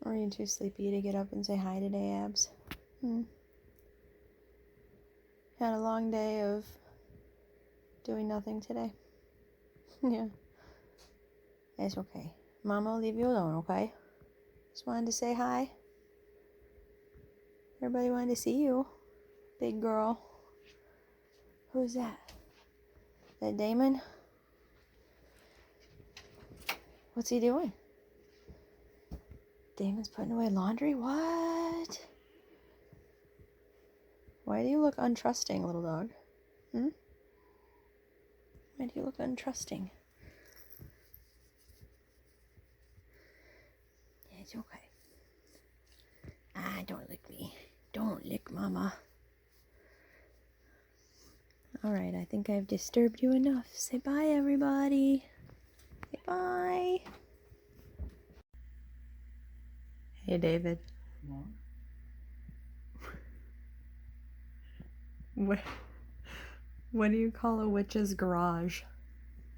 Are you too sleepy to get up and say hi today, Abs? Had a long day of doing nothing today. Yeah. It's okay. Mama will leave you alone, okay? Just wanted to say hi. Everybody wanted to see you. Big girl. Who's that? Is that Damon? What's he doing? Damon's putting away laundry? What? Why do you look untrusting, little dog? Why do you look untrusting? Yeah, it's okay. Ah, don't lick me. Don't lick Mama. Alright, I think I've disturbed you enough. Say bye, everybody. Say bye. Hey, David. What do you call a witch's garage?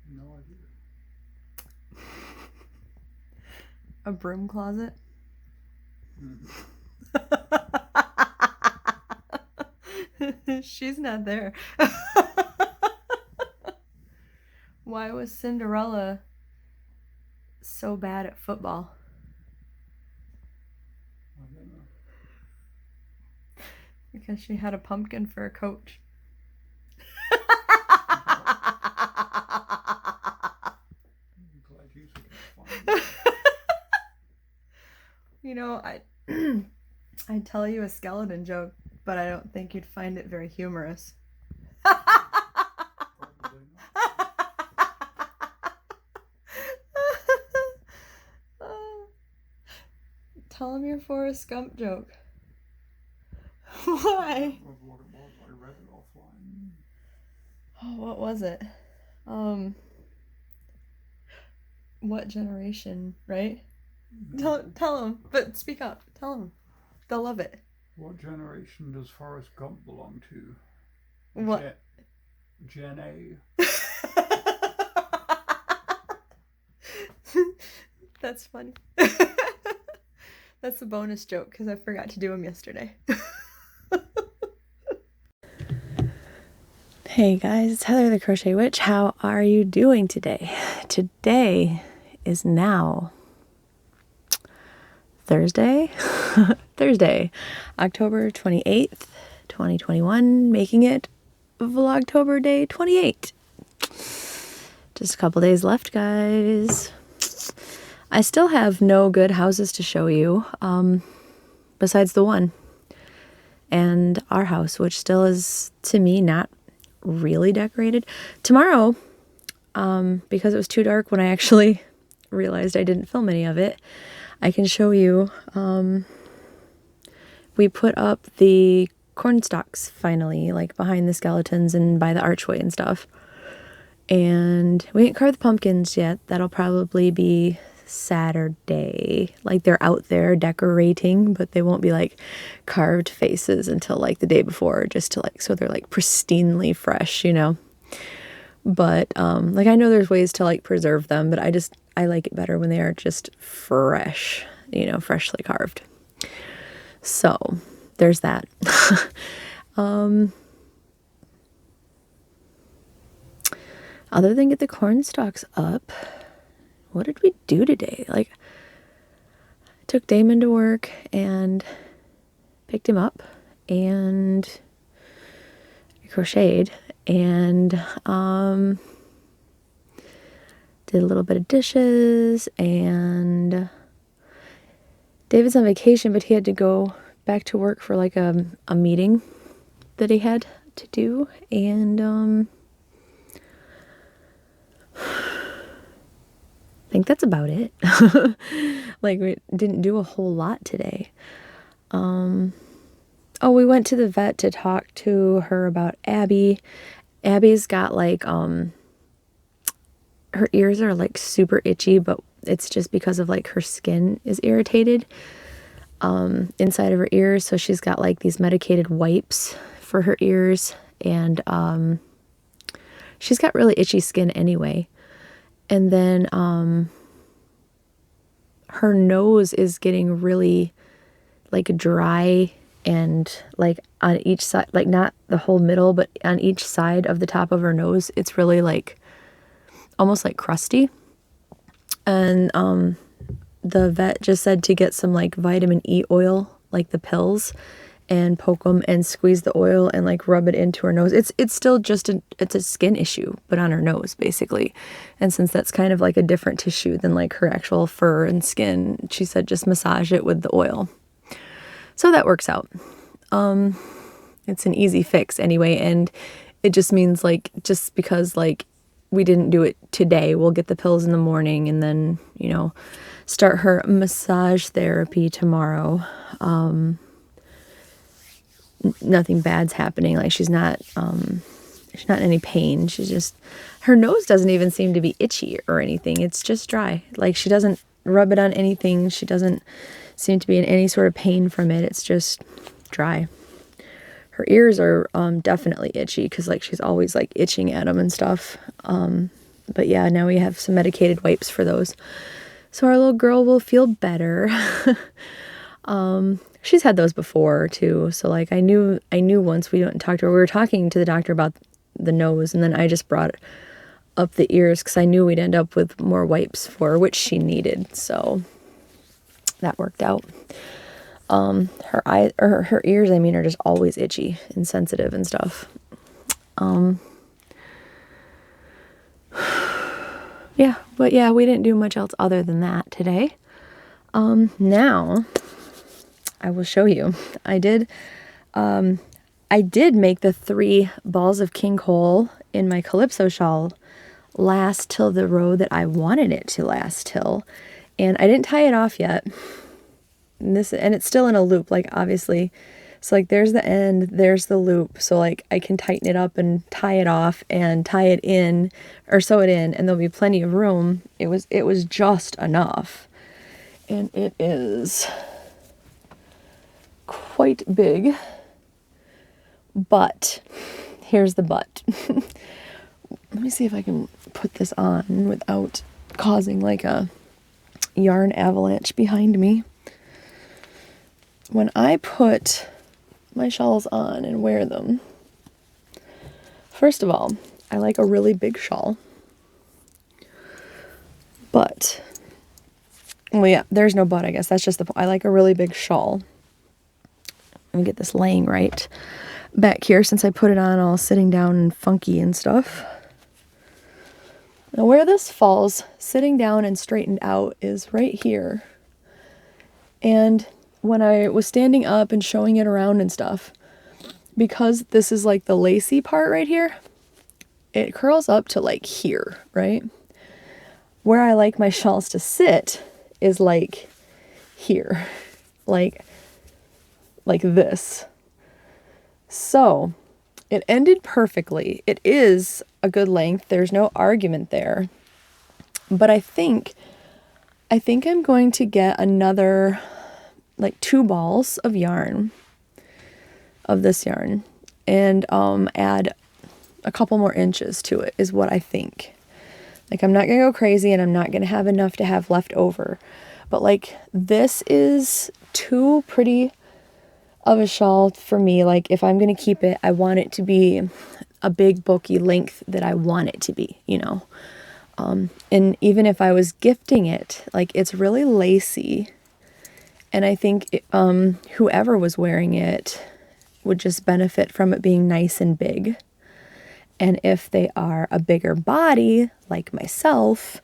No idea. A broom closet? She's not there. Why was Cinderella so bad at football? I don't know. Because she had a pumpkin for a coach. You know, I'd tell you a skeleton joke, but I don't think you'd find it very humorous. Tell him your Forrest Gump joke. Why? What it was. I read it offline. Oh, what was it? What generation, right? Tell them, but speak up. Tell them. They'll love it. What generation does Forrest Gump belong to? What? Gen A. That's funny. That's a bonus joke because I forgot to do them yesterday. Hey guys, it's Heather the Crochet Witch. How are you doing today? Today is now Thursday, October 28th, 2021, making it Vlogtober day 28. Just a couple days left, guys. I still have no good houses to show you, besides the one, and our house, which still is, to me, not really decorated. Tomorrow, because it was too dark when I actually realized I didn't film any of it, I can show you. We put up the corn stalks finally, like behind the skeletons and by the archway and stuff. And we didn't carve the pumpkins yet. That'll probably be Saturday. Like, they're out there decorating, but they won't be like carved faces until like the day before, just to like, so they're like pristinely fresh, you know. But like, I know there's ways to like preserve them, but I like it better when they are just fresh, you know, freshly carved. So there's that. Other than get the corn stalks up, what did we do today? Like, I took Damon to work and picked him up and crocheted and did a little bit of dishes, and David's on vacation, but he had to go back to work for like a meeting that he had to do, and I think that's about it. Like, we didn't do a whole lot today. Oh, we went to the vet to talk to her about Abby. Abby's got like, her ears are like super itchy, but it's just because of like her skin is irritated. inside of her ears. So she's got like these medicated wipes for her ears, and she's got really itchy skin anyway. And then her nose is getting really like dry, and like on each side, like not the whole middle, but on each side of the top of her nose, it's really like almost like crusty. And the vet just said to get some like vitamin E oil, like the pills, and poke them and squeeze the oil and like rub it into her nose. It's still just it's a skin issue, but on her nose basically. And since that's kind of like a different tissue than like her actual fur and skin, she said just massage it with the oil. So that works out. It's an easy fix anyway, and it just means like just because like we didn't do it today, we'll get the pills in the morning and then, you know, start her massage therapy tomorrow. Nothing bad's happening. Like she's not in any pain. She's just, her nose doesn't even seem to be itchy or anything. It's just dry. Like she doesn't rub it on anything. She doesn't seem to be in any sort of pain from it. It's just dry. Her ears are definitely itchy because like she's always like itching at them and stuff. But yeah, now we have some medicated wipes for those. So our little girl will feel better. She's had those before too. So like I knew once we went and talked to her, we were talking to the doctor about the nose, and then I just brought up the ears because I knew we'd end up with more wipes for her, which she needed. So that worked out. Her ears, I mean, are just always itchy and sensitive and stuff. Yeah, but yeah, we didn't do much else other than that today. Now I will show you. I did make the 3 balls of king coal in my Calypso shawl last till the row that I wanted it to last till, and I didn't tie it off yet. And it's still in a loop, like obviously. So like there's the end, there's the loop. So like I can tighten it up and tie it off and tie it in or sew it in, and there'll be plenty of room. It was just enough. And it is quite big. But here's the but. Let me see if I can put this on without causing like a yarn avalanche behind me. When I put my shawls on and wear them, first of all, I like a really big shawl. But, well, yeah, there's no but, I guess. That's just the point. I like a really big shawl. Let me get this laying right back here since I put it on all sitting down and funky and stuff. Now, where this falls, sitting down and straightened out, is right here. And when I was standing up and showing it around and stuff, because this is like the lacy part right here, it curls up to like here, right? Where I like my shawls to sit is like here, like this. So it ended perfectly. It is a good length. There's no argument there. But I think I'm going to get another like 2 balls of yarn, of this yarn, and add a couple more inches to it is what I think. Like I'm not gonna go crazy, and I'm not gonna have enough to have left over, but like this is too pretty of a shawl for me. Like if I'm gonna keep it, I want it to be a big bulky length that I want it to be, you know. And even if I was gifting it, like it's really lacy. And I think whoever was wearing it would just benefit from it being nice and big. And if they are a bigger body, like myself,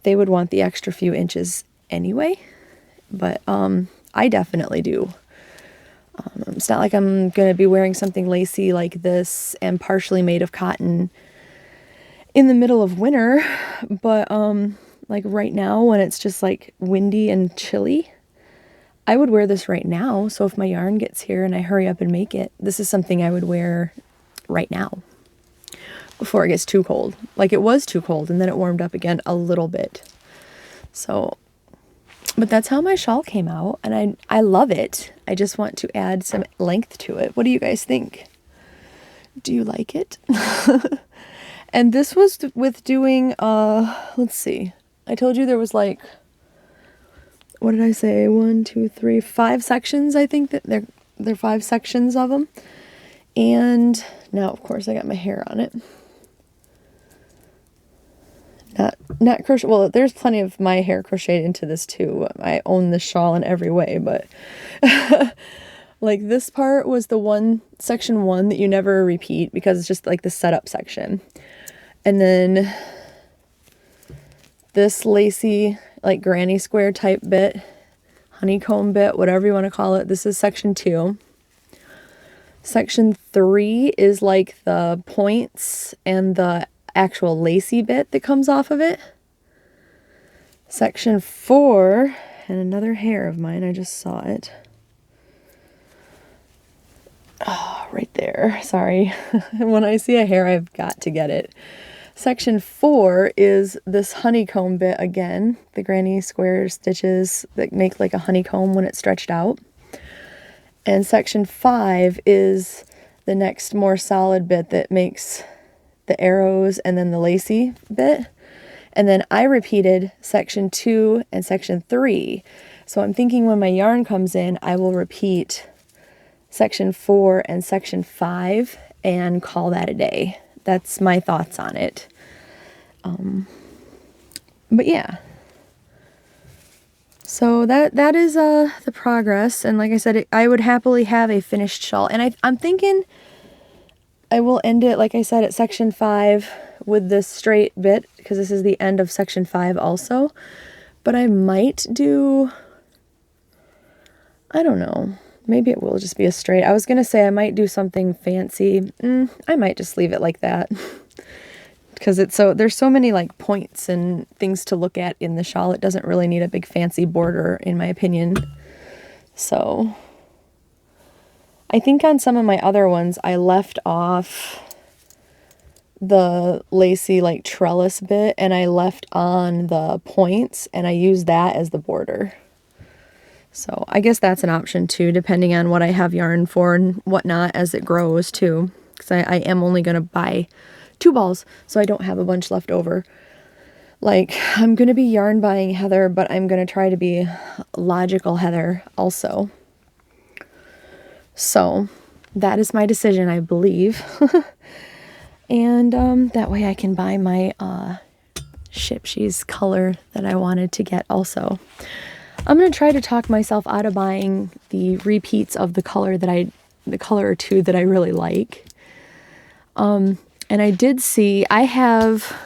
they would want the extra few inches anyway. But I definitely do. It's not like I'm going to be wearing something lacy like this and partially made of cotton in the middle of winter. But like right now when it's just like windy and chilly, I would wear this right now. So if my yarn gets here and I hurry up and make it, this is something I would wear right now before it gets too cold. Like it was too cold and then it warmed up again a little bit. So But that's how my shawl came out, and I love it. I just want to add some length to it. What do you guys think? Do you like it? And this was with doing, let's see. I told you there was like, what did I say? 1, 2, 3, 5 sections. I think that they're 5 sections of them. And now, of course, I got my hair on it. Not crochet. Well, there's plenty of my hair crocheted into this too. I own the shawl in every way, but like this part was the section 1 that you never repeat because it's just like the setup section. And then this lacy, like granny square type bit, honeycomb bit, whatever you want to call it. This is section 2. Section 3 is like the points and the actual lacy bit that comes off of it. Section 4, and another hair of mine, I just saw it. Oh, right there. Sorry. When I see a hair, I've got to get it. Section 4 is this honeycomb bit again, the granny square stitches that make like a honeycomb when it's stretched out. And section 5 is the next more solid bit that makes the arrows and then the lacy bit. And then I repeated section 2 and section 3. So I'm thinking when my yarn comes in, I will repeat section 4 and section 5 and call that a day. That's my thoughts on it. But yeah. So that is the progress. And like I said, I would happily have a finished shawl. And I'm thinking I will end it, like I said, at section 5 with this straight bit, because this is the end of section 5 also. But I might do, I don't know, maybe it will just be a straight. I was going to say I might do something fancy. I might just leave it like that. Because there's so many like points and things to look at in the shawl. It doesn't really need a big fancy border, in my opinion. So I think on some of my other ones, I left off the lacy like trellis bit and I left on the points and I used that as the border. So I guess that's an option too, depending on what I have yarn for and whatnot as it grows too. Because I am only going to buy 2 balls, so I don't have a bunch left over. Like, I'm going to be yarn buying Heather, but I'm going to try to be logical Heather also. So that is my decision, I believe. And that way I can buy my Shipshe's color that I wanted to get also. I'm going to try to talk myself out of buying the repeats of the color or 2 that I really like. And I did see, I have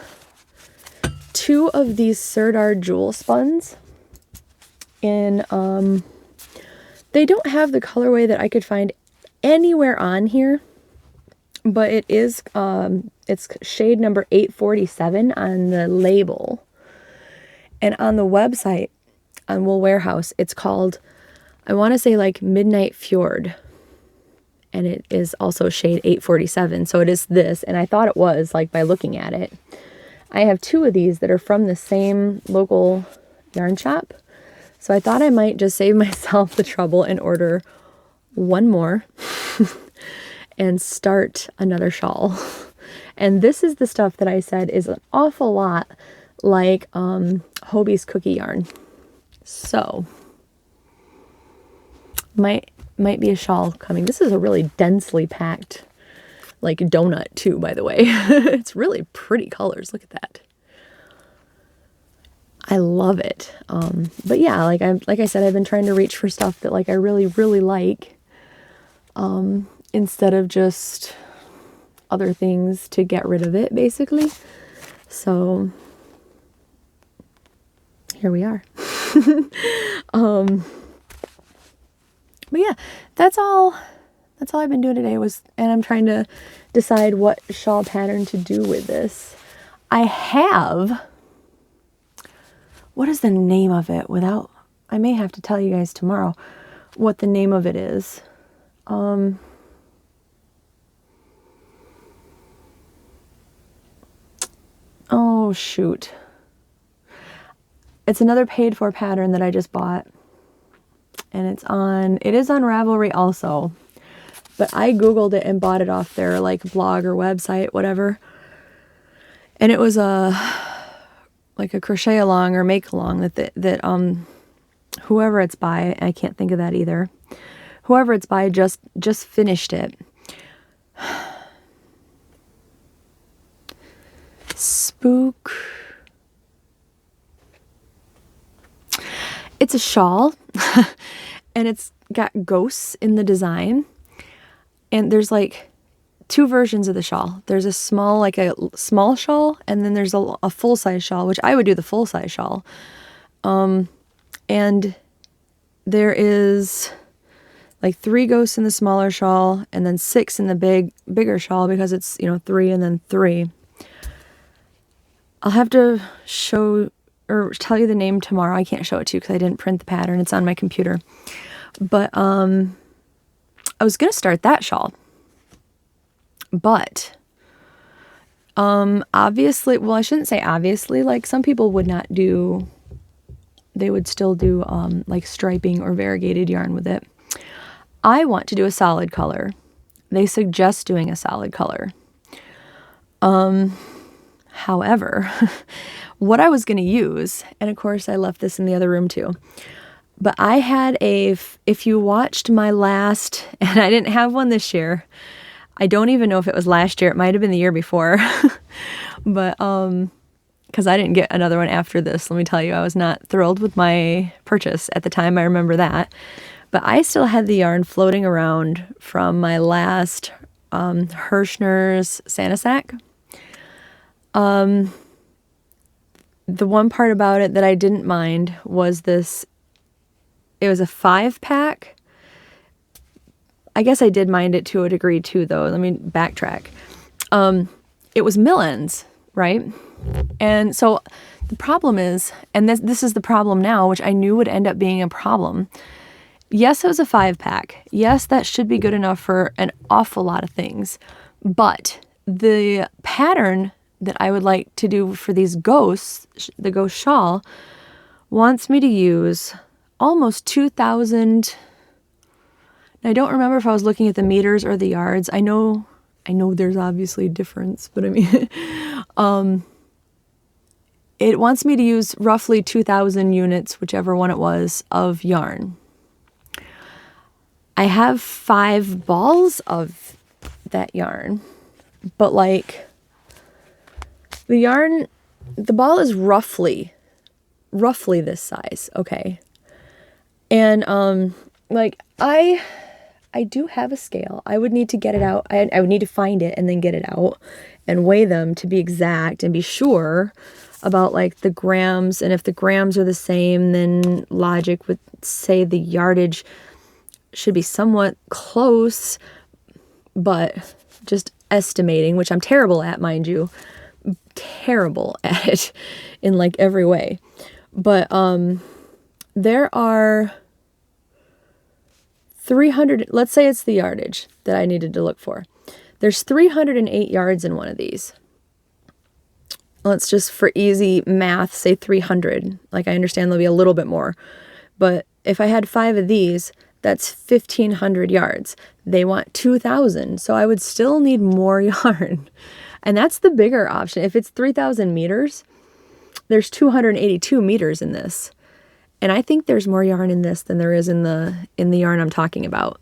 2 of these Sirdar jewel spuns. And they don't have the colorway that I could find anywhere on here. But it is, it's shade number 847 on the label. And on the website, on Wool Warehouse, it's called, I want to say like Midnight Fjord. And it is also shade 847. So it is this. And I thought it was, like, by looking at it. I have 2 of these that are from the same local yarn shop. So I thought I might just save myself the trouble and order 1 more. And start another shawl. And this is the stuff that I said is an awful lot like Hobie's cookie yarn. So might be a shawl coming. This is a really densely packed like donut too, by the way. It's really pretty colors. Look at that. I love it. But yeah, like I said, I've been trying to reach for stuff that like I really, really like. Instead of just other things to get rid of it, basically. So here we are. But yeah, that's all I've been doing today and I'm trying to decide what shawl pattern to do with this. I have, what is the name of it I may have to tell you guys tomorrow what the name of it is. Oh, shoot. it's another paid for pattern that I just bought. And it is on Ravelry also. But I Googled it and bought it off their like blog or website, whatever. And it was like a crochet along or make along that whoever it's by, I can't think of that either. Whoever it's by just finished it. Spook. It's a shawl and it's got ghosts in the design. And there's like two versions of the shawl. There's a small shawl, and then there's a full-size shawl, which I would do the full-size shawl. And there is like 3 ghosts in the smaller shawl and then 6 in the bigger shawl because it's, 3 and then 3. I'll have to show or tell you the name tomorrow. I can't show it to you because I didn't print the pattern. It's on my computer. But I was going to start that shawl. But obviously, well, I shouldn't say obviously, like some people would not do, they would still do like striping or variegated yarn with it. I want to do a solid color. They suggest doing a solid color. However, what I was going to use, and of course I left this in the other room too, but I had if you watched my last, and I didn't have one this year. I don't even know if it was last year. It might have been the year before. But, because I didn't get another one after this. Let me tell you, I was not thrilled with my purchase at the time. I remember that. But I still had the yarn floating around from my last Hirschner's Santa Sack. The one part about it that I didn't mind was this. It was a 5-pack. I guess I did mind it to a degree too, though. Let me backtrack. It was Millens, right? And so the problem is, and this is the problem now, which I knew would end up being a problem. Yes, it was a 5-pack. Yes, that should be good enough for an awful lot of things. But the pattern that I would like to do for these ghosts, the ghost shawl, wants me to use almost 2,000. I don't remember if I was looking at the meters or the yards. I know there's obviously a difference, but I mean, it wants me to use roughly 2,000 units, whichever one it was, of yarn. I have 5 balls of that yarn, but like the ball is roughly this size, okay? And like I do have a scale. I would need to get it out. I would need to find it and then get it out and weigh them to be exact and be sure about like the grams. And if the grams are the same, then logic would say the yardage should be somewhat close, but just estimating, which I'm terrible at, mind you. Terrible at it in like every way. But there are 300, let's say it's the yardage that I needed to look for. There's 308 yards in one of these. Let's just, for easy math, say 300. Like I understand there'll be a little bit more. But if I had 5 of these, that's 1,500 yards. They want 2,000. So I would still need more yarn. And that's the bigger option. If it's 3,000 meters, there's 282 meters in this. And I think there's more yarn in this than there is in the yarn I'm talking about.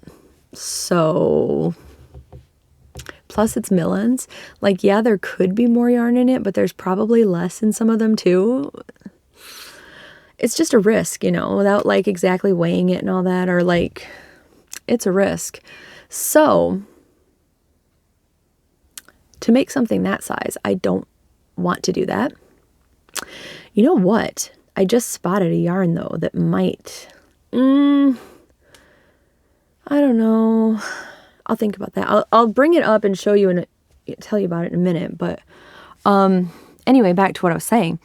So, plus it's Millens. Like, yeah, there could be more yarn in it, but there's probably less in some of them too. It's just a risk, without like exactly weighing it and all that, or like, it's a risk. So, to make something that size, I don't want to do that. You know what? I just spotted a yarn though that might, I don't know. I'll think about that. I'll bring it up and show you and tell you about it in a minute. But anyway, back to what I was saying.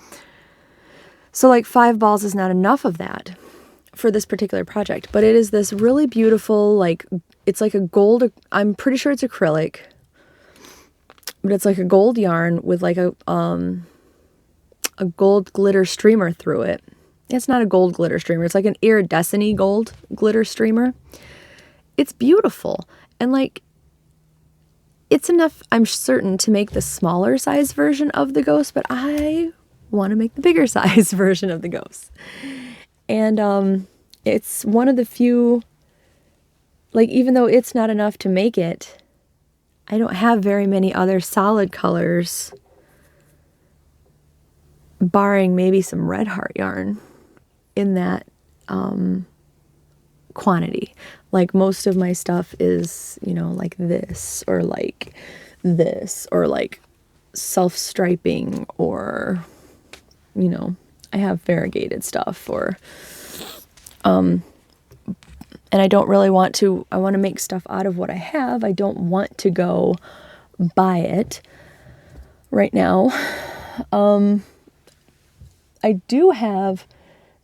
So like 5 balls is not enough of that for this particular project, but it is this really beautiful, like it's like a gold, I'm pretty sure it's acrylic, but it's like a gold yarn with like a gold glitter streamer through it. it's not a gold glitter streamer. It's like an iridescent gold glitter streamer. It's beautiful. And like, it's enough, I'm certain, to make the smaller size version of the ghost, but I want to make the bigger size version of the ghost. And it's one of the few, like, even though it's not enough to make it, I don't have very many other solid colors, barring maybe some red heart yarn in that quantity. Like, most of my stuff is, you know, like this, or like this, or like self-striping, or, you know, I have variegated stuff, or and I don't really want to, I want to make stuff out of what I have. I don't want to go buy it right now. I do have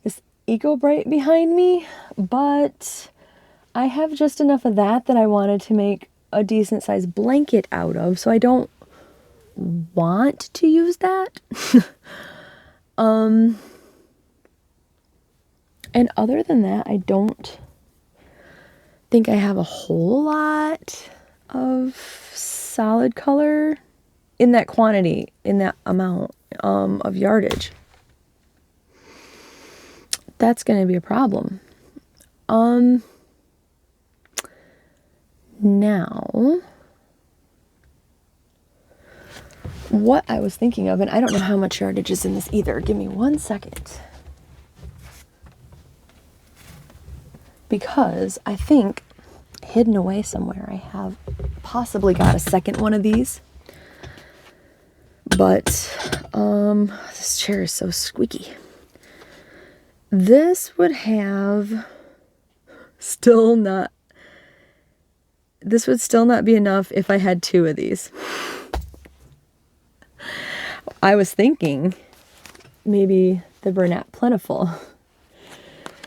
this Eco Bright behind me, but I have just enough of that I wanted to make a decent sized blanket out of, so I don't want to use that. And other than that, I don't think I have a whole lot of solid color in that quantity, in that amount of yardage. That's going to be a problem. Now, what I was thinking of, and I don't know how much yardage is in this either. Give me 1 second. Because I think hidden away somewhere I have possibly got a second one of these. But this chair is so squeaky. This would have still not, this would still not be enough if I had 2 of these. I was thinking maybe the Bernat Plentiful,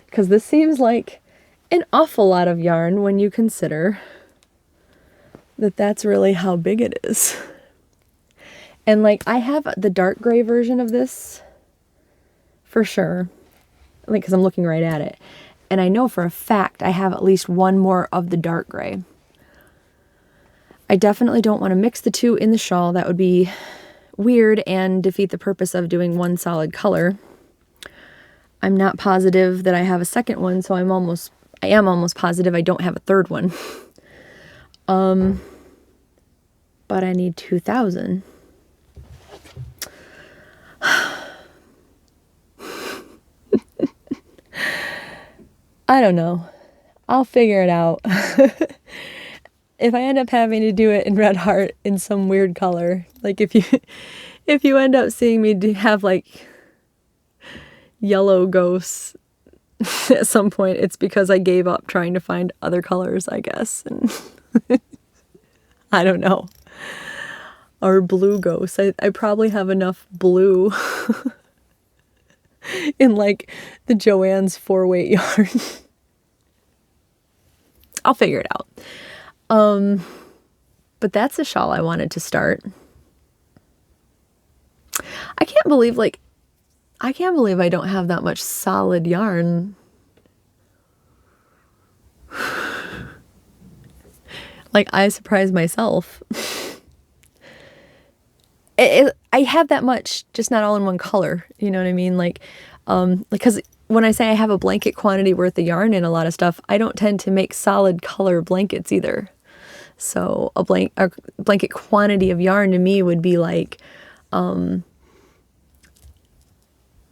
because this seems like an awful lot of yarn when you consider that that's really how big it is. And like, I have the dark gray version of this for sure, like, because I'm looking right at it, and I know for a fact I have at least one more of the dark gray. I definitely don't want to mix the 2 in the shawl. That would be weird and defeat the purpose of doing one solid color. I'm not positive that I have a second one, so I am almost positive I don't have a third one. But I need 2,000. I don't know. I'll figure it out. If I end up having to do it in red heart in some weird color, like if you end up seeing me have like yellow ghosts at some point, it's because I gave up trying to find other colors, I guess. And I don't know. Or blue ghosts. I probably have enough blue in like the Joann's 4-weight yarn. I'll figure it out. But that's a shawl I wanted to start. I can't believe I don't have that much solid yarn. Like, I surprised myself. I have that much, just not all in one color. You know what I mean? Like, because when I say I have a blanket quantity worth of yarn in a lot of stuff, I don't tend to make solid color blankets either. So a blanket quantity of yarn to me would be like,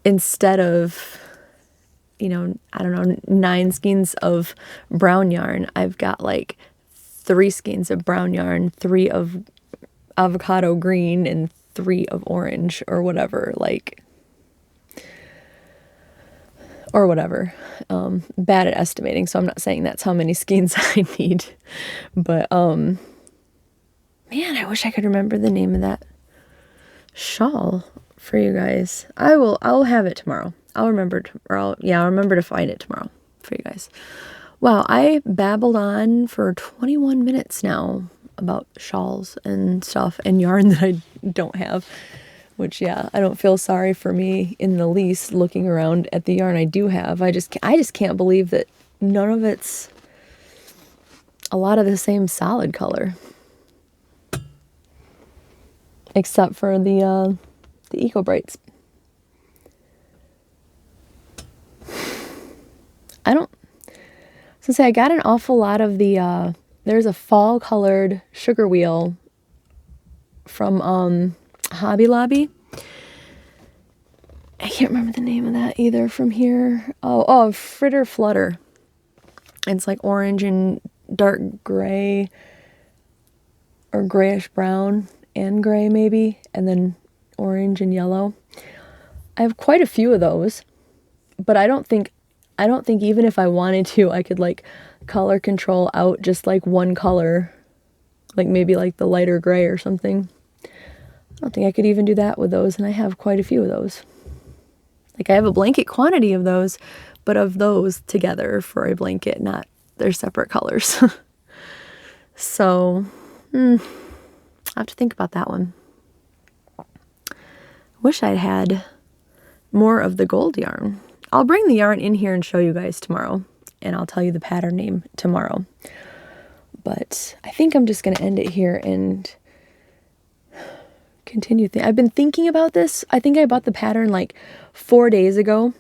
instead of, you know, I don't know, 9 skeins of brown yarn, I've got like 3 skeins of brown yarn, 3 of avocado green, and 3 of orange, or whatever, like, or whatever. Bad at estimating, so I'm not saying that's how many skeins I need. But, man, I wish I could remember the name of that shawl for you guys. I'll have it tomorrow. I'll remember to find it tomorrow for you guys. Wow, I babbled on for 21 minutes now about shawls and stuff and yarn that I don't have. which, yeah, I don't feel sorry for me in the least looking around at the yarn I do have. I just can't believe that none of it's a lot of the same solid color. Except for the Eco Brights. I was gonna say, I got an awful lot of the, there's a fall colored sugar wheel from Hobby Lobby. I can't remember the name of that either from here. Oh, Fritter Flutter. It's like orange and dark gray or grayish brown and gray maybe, and then orange and yellow. I have quite a few of those, but I don't think even if I wanted to, I could like color control out just like one color, like maybe like the lighter gray or something. I don't think I could even do that with those, and I have quite a few of those. Like I have a blanket quantity of those, but of those together for a blanket, not their separate colors. So, I have to think about that one. Wish I'd had more of the gold yarn. I'll bring the yarn in here and show you guys tomorrow, and I'll tell you the pattern name tomorrow. But I think I'm just going to end it here and continue. I've been thinking about this. I think I bought the pattern like 4 days ago,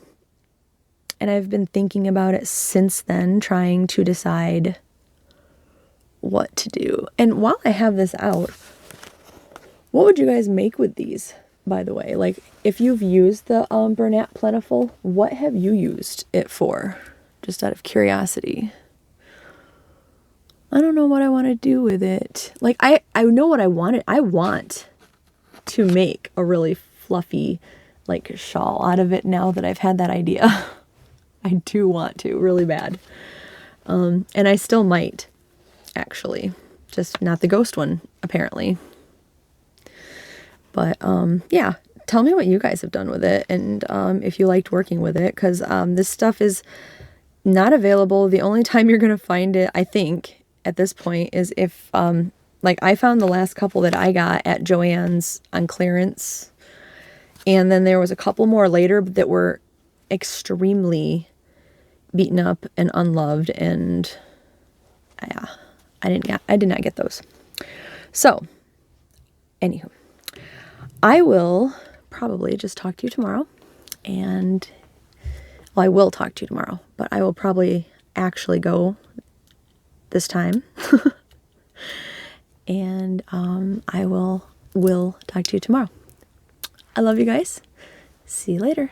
and I've been thinking about it since then, trying to decide what to do. And while I have this out, what would you guys make with these, by the way? Like, if you've used the Bernat Plentiful, what have you used it for? Just out of curiosity. I don't know what I want to do with it. Like, I know what I wanted. I want to make a really fluffy, like, shawl out of it now that I've had that idea. I do want to, really bad. And I still might, actually. Just not the ghost one, apparently. But, yeah, tell me what you guys have done with it, and if you liked working with it, because this stuff is not available. The only time you're going to find it, I think, at this point, is if, like, I found the last couple that I got at Joann's on clearance, and then there was a couple more later that were extremely beaten up and unloved, and yeah, I did not get those. So, anywho, I will probably just talk to you tomorrow, and, well, I will talk to you tomorrow, but I will probably actually go this time, and I will talk to you tomorrow. I love you guys. See you later.